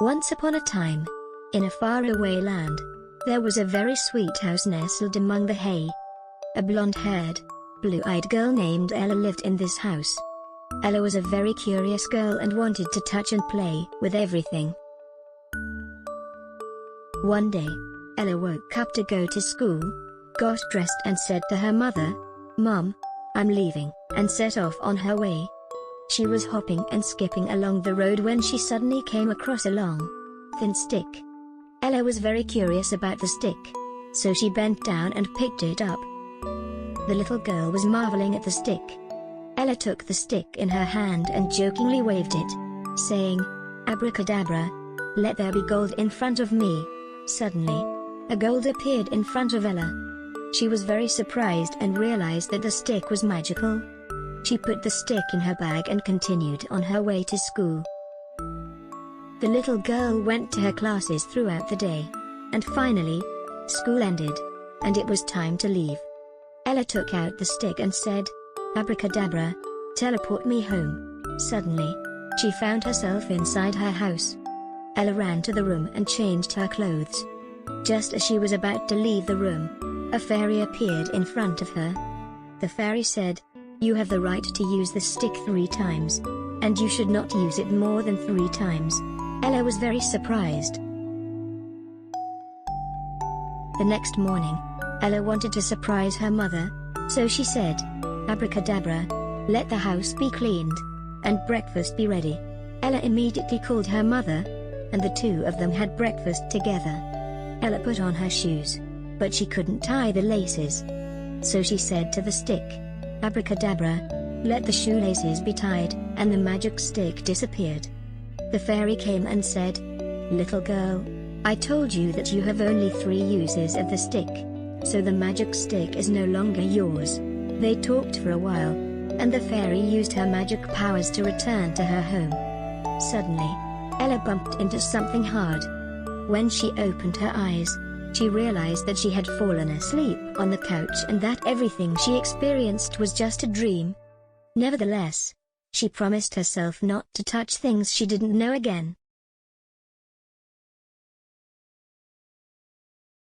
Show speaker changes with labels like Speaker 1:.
Speaker 1: Once upon a time, in a faraway land, there was a very sweet house nestled among the hay. A blonde-haired, blue-eyed girl named Ella lived in this house. Ella was a very curious girl and wanted to touch and play with everything. One day, Ella woke up to go to school, got dressed and said to her mother, "Mom, I'm leaving," and set off on her way. She was hopping and skipping along the road when she suddenly came across a long, thin stick. Ella was very curious about the stick, so she bent down and picked it up. The little girl was marveling at the stick. Ella took the stick in her hand and jokingly waved it, saying, "Abracadabra, let there be gold in front of me." Suddenly, a gold appeared in front of Ella. She was very surprised and realized that the stick was magical. She put the stick in her bag and continued on her way to school. The little girl went to her classes throughout the day, and finally, school ended, and it was time to leave. Ella took out the stick and said, "Abracadabra, teleport me home." Suddenly, she found herself inside her house. Ella ran to the room and changed her clothes. Just as she was about to leave the room, a fairy appeared in front of her. The fairy said, "You have the right to use the stick 3 times, and you should not use it more than 3 times." Ella was very surprised. The next morning, Ella wanted to surprise her mother, so she said, "Abracadabra, let the house be cleaned, and breakfast be ready." Ella immediately called her mother, and the two of them had breakfast together. Ella put on her shoes, but she couldn't tie the laces. So she said to the stick, "Abracadabra, let the shoelaces be tied," and the magic stick disappeared. The fairy came and said, "Little girl, I told you that you have only 3 uses of the stick, so the magic stick is no longer yours." They talked for a while, and the fairy used her magic powers to return to her home. Suddenly, Ella bumped into something hard. When she opened her eyes, she realized that she had fallen asleep on the couch and that everything she experienced was just a dream. Nevertheless, she promised herself not to touch things she didn't know again.